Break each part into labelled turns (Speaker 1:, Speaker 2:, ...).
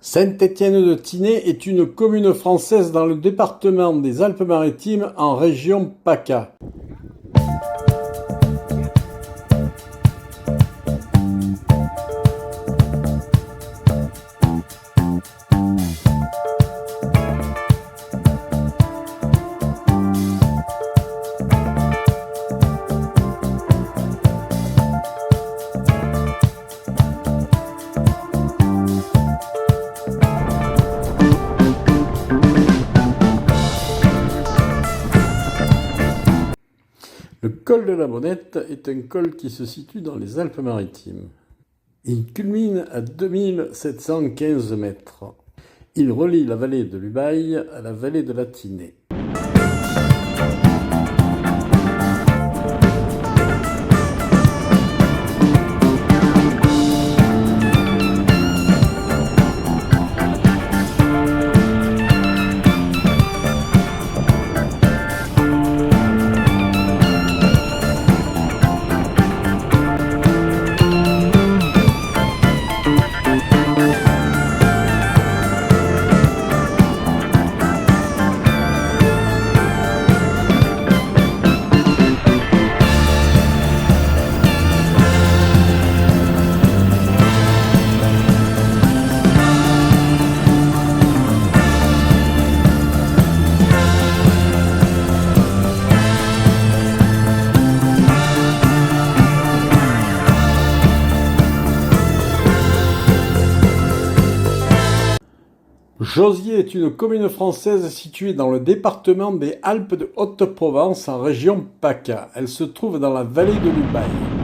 Speaker 1: Saint-Étienne-de-Tinée est une commune française dans le département des Alpes-Maritimes en région PACA. Le col de la Bonnette est un col qui se situe dans les Alpes-Maritimes. Il culmine à 2715 mètres. Il relie la vallée de l'Ubaye à la vallée de la Tinée. Josier est une commune française située dans le département des Alpes de Haute-Provence en région PACA. Elle se trouve dans la vallée de l'Ubaye.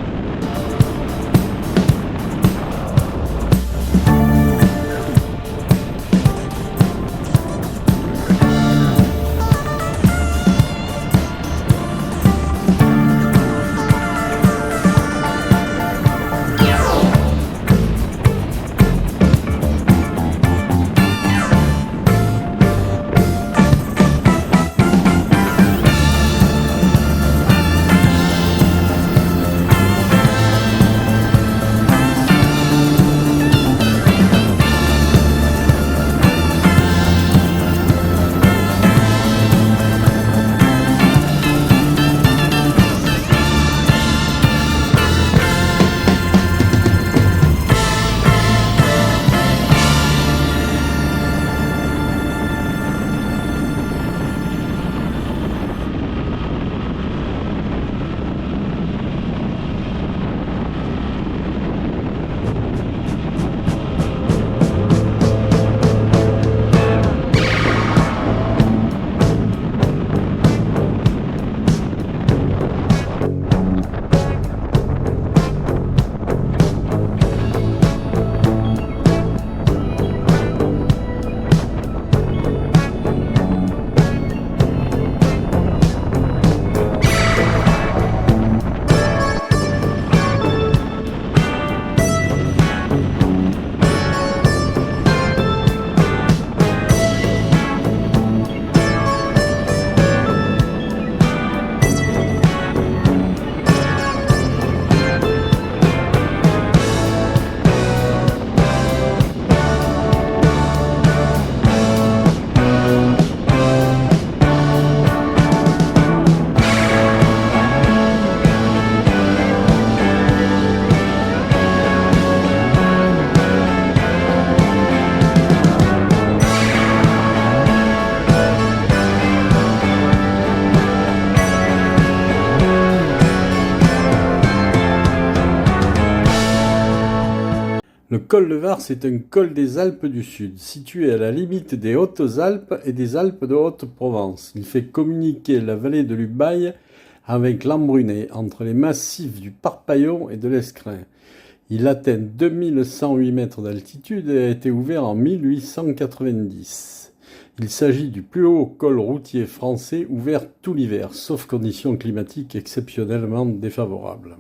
Speaker 1: Le col de Vars est un col des Alpes du Sud, situé à la limite des Hautes-Alpes et des Alpes de Haute-Provence. Il fait communiquer la vallée de l'Ubaye avec l'Embrunais, entre les massifs du Parpaillon et de l'Escrin. Il atteint 2108 mètres d'altitude et a été ouvert en 1890. Il s'agit du plus haut col routier français ouvert tout l'hiver, sauf conditions climatiques exceptionnellement défavorables.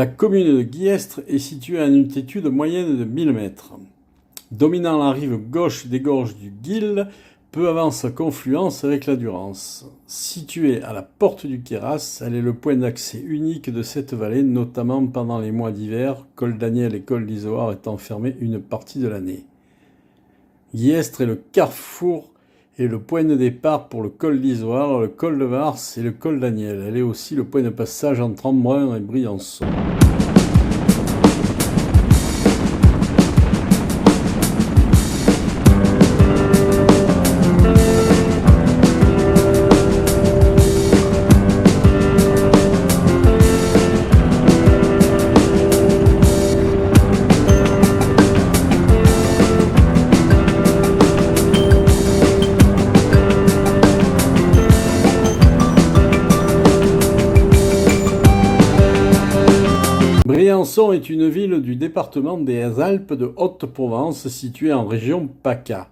Speaker 1: La commune de Guillestre est située à une altitude moyenne de 1000 mètres. Dominant la rive gauche des gorges du Guil, peu avant sa confluence avec la Durance. Située à la porte du Queyras, elle est le point d'accès unique de cette vallée, notamment pendant les mois d'hiver, col Daniel et col d'Izoard étant fermés une partie de l'année. Guillestre est le carrefour et le point de départ pour le col d'Izoard, le col de Vars et le col Daniel. Elle est aussi le point de passage entre Embrun et Briançon. Briançon est une ville du département des Alpes de Haute-Provence située en région PACA.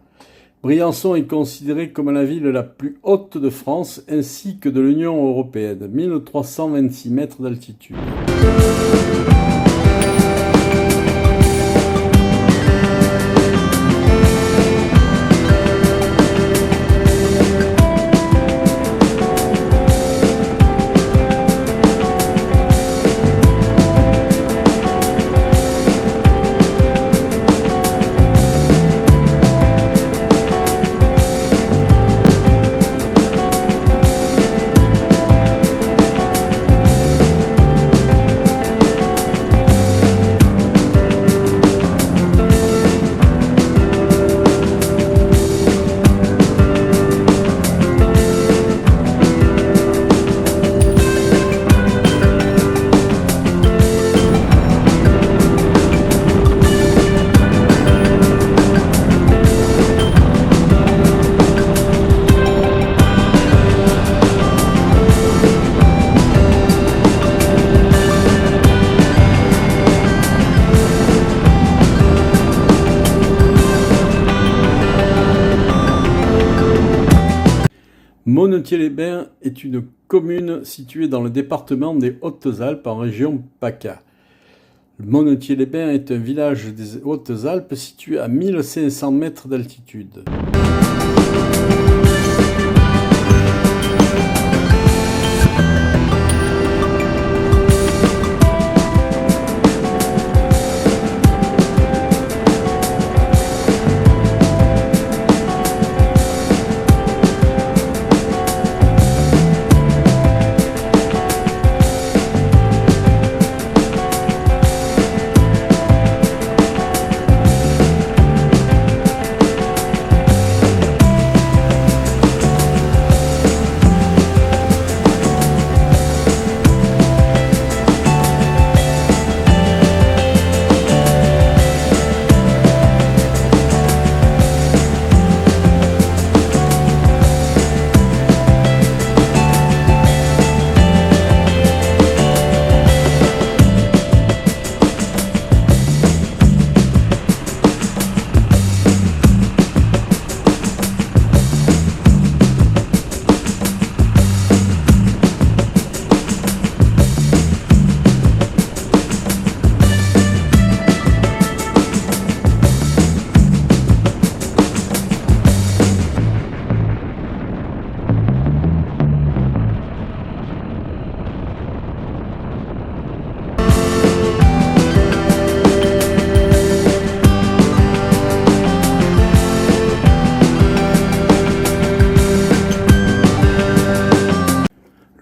Speaker 1: Briançon est considérée comme la ville la plus haute de France ainsi que de l'Union européenne, 1326 mètres d'altitude. Monetier-les-Bains est une commune située dans le département des Hautes-Alpes en région PACA. Monetier-les-Bains est un village des Hautes-Alpes situé à 1500 mètres d'altitude.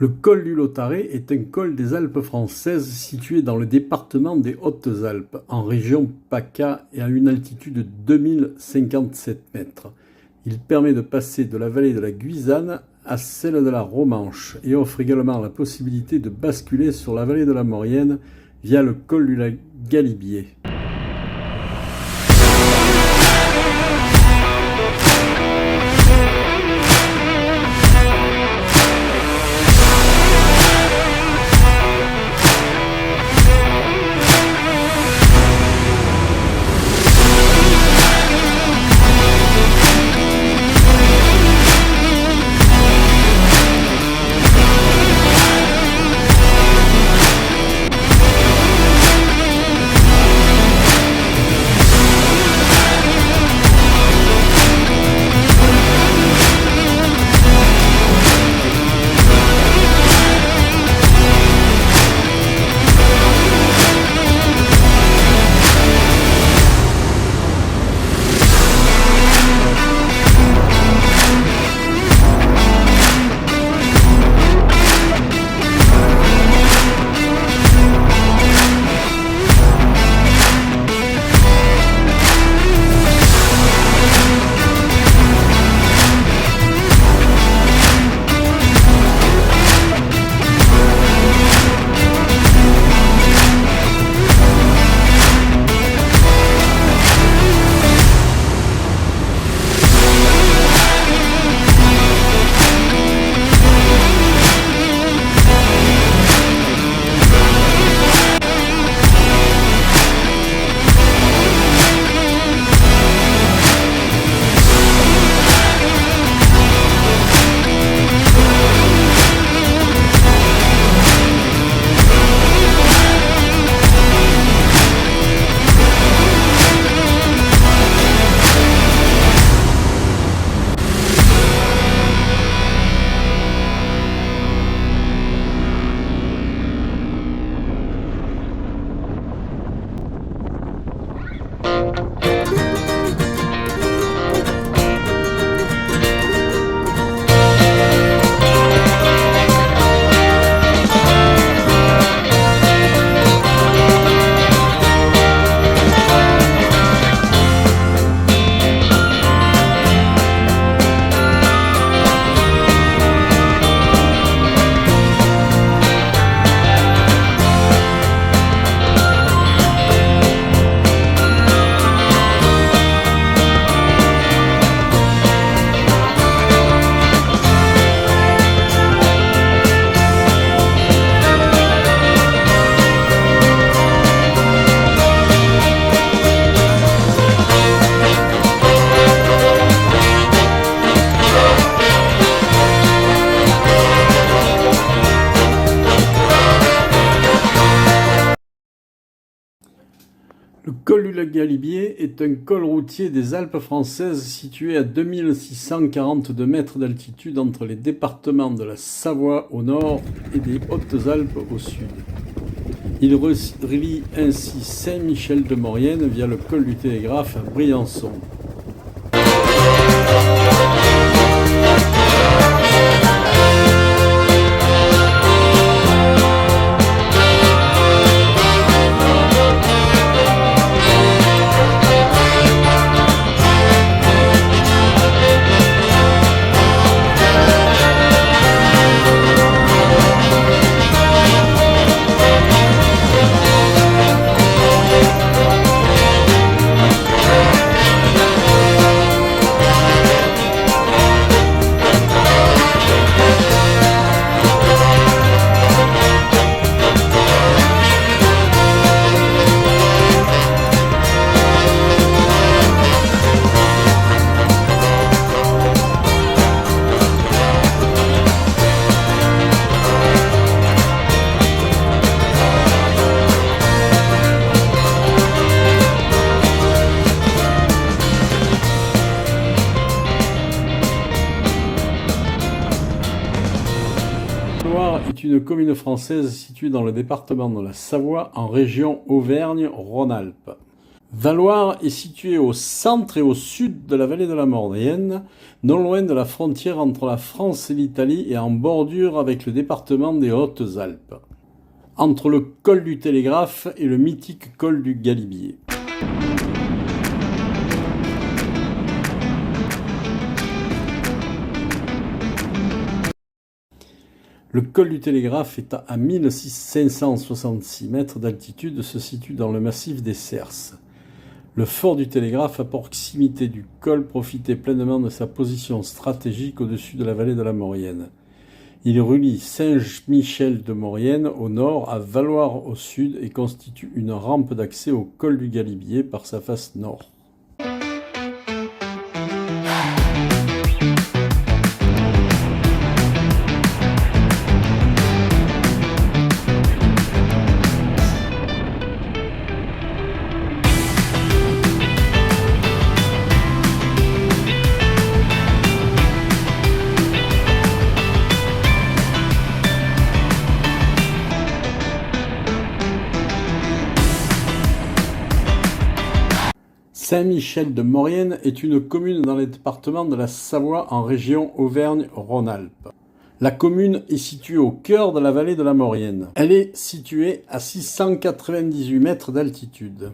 Speaker 1: Le col du Lautaret est un col des Alpes françaises situé dans le département des Hautes-Alpes, en région PACA et à une altitude de 2057 mètres. Il permet de passer de la vallée de la Guysanne à celle de la Romanche et offre également la possibilité de basculer sur la vallée de la Maurienne via le col du Galibier. col du Galibier est un col routier des Alpes françaises situé à 2642 mètres d'altitude entre les départements de la Savoie au nord et des Hautes-Alpes au sud. Il relie ainsi Saint-Michel-de-Maurienne via le col du Télégraphe à Briançon. Valloire est une commune française située dans le département de la Savoie en région Auvergne-Rhône-Alpes. Valloire est située au centre et au sud de la vallée de la Maurienne, non loin de la frontière entre la France et l'Italie et en bordure avec le département des Hautes-Alpes, entre le col du Télégraphe et le mythique col du Galibier. Le col du Télégraphe est à 1566 mètres d'altitude, se situe dans le massif des Cerces. Le fort du Télégraphe, à proximité du col, profitait pleinement de sa position stratégique au-dessus de la vallée de la Maurienne. Il relie Saint-Michel-de-Maurienne au nord à Valloire au sud et constitue une rampe d'accès au col du Galibier par sa face nord. Saint-Michel-de-Maurienne est une commune dans le département de la Savoie en région Auvergne-Rhône-Alpes. La commune est située au cœur de la vallée de la Maurienne. Elle est située à 698 mètres d'altitude.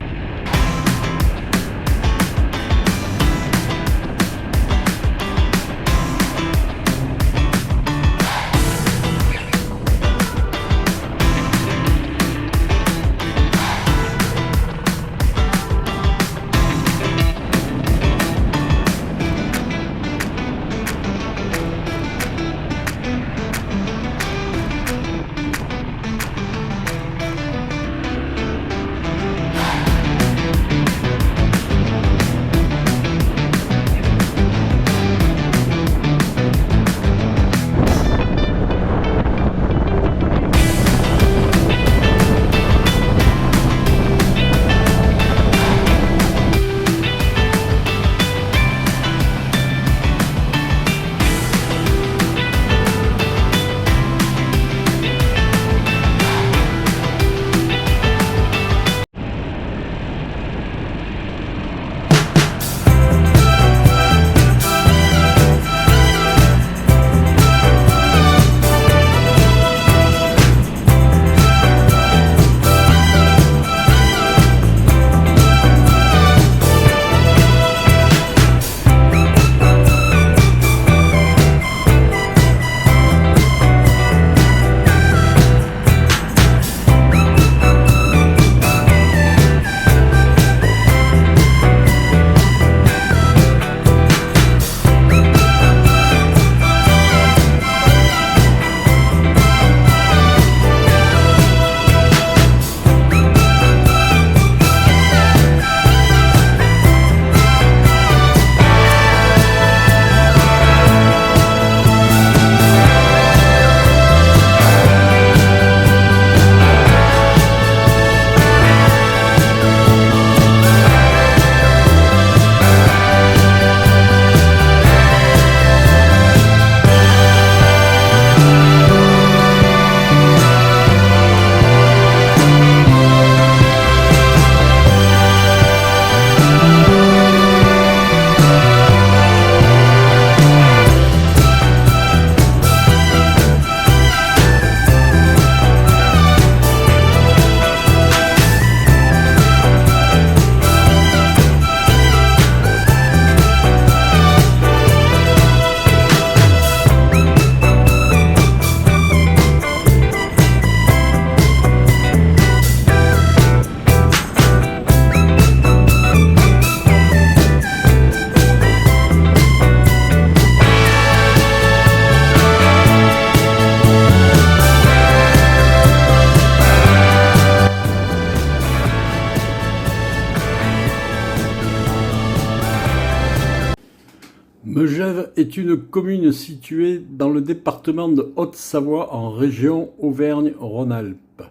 Speaker 1: Megève est une commune située dans le département de Haute-Savoie en région Auvergne-Rhône-Alpes.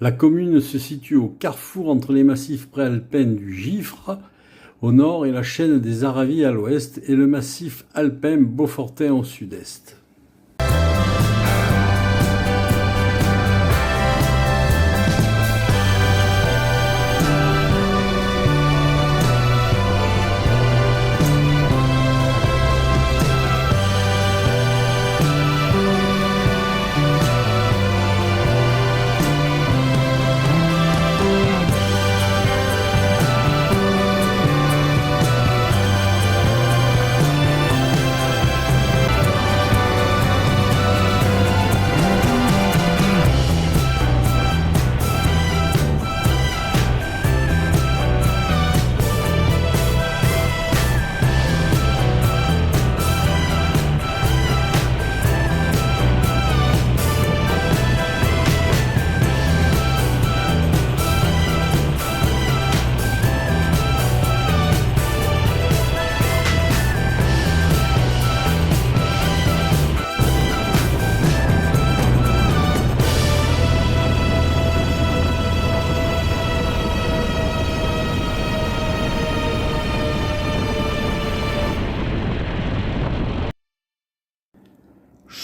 Speaker 1: La commune se situe au carrefour entre les massifs préalpins du Gifre au nord et la chaîne des Aravis à l'ouest et le massif alpin beaufortain au sud-est.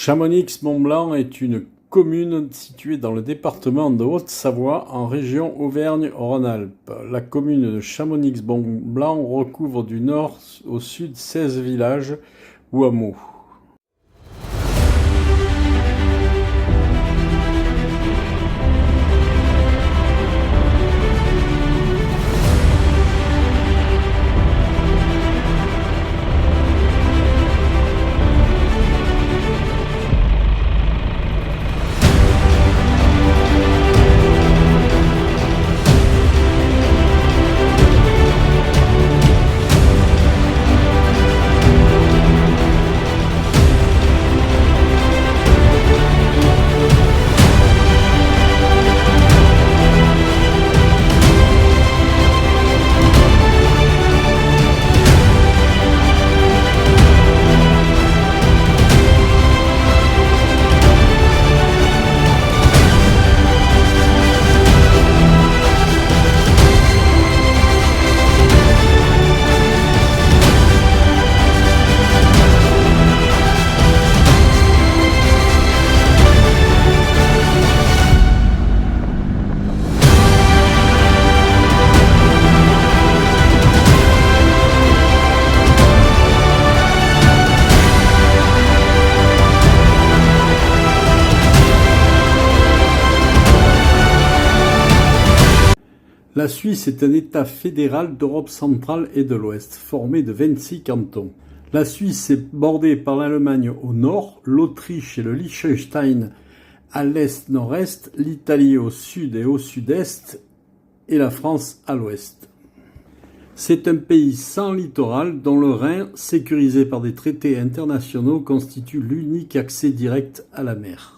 Speaker 1: Chamonix-Mont-Blanc est une commune située dans le département de Haute-Savoie en région Auvergne-Rhône-Alpes. La commune de Chamonix-Mont-Blanc recouvre du nord au sud 16 villages ou hameaux. La Suisse est un État fédéral d'Europe centrale et de l'Ouest, formé de 26 cantons. La Suisse est bordée par l'Allemagne au nord, l'Autriche et le Liechtenstein à l'est-nord-est, l'Italie au sud et au sud-est, et la France à l'ouest. C'est un pays sans littoral dont le Rhin, sécurisé par des traités internationaux, constitue l'unique accès direct à la mer.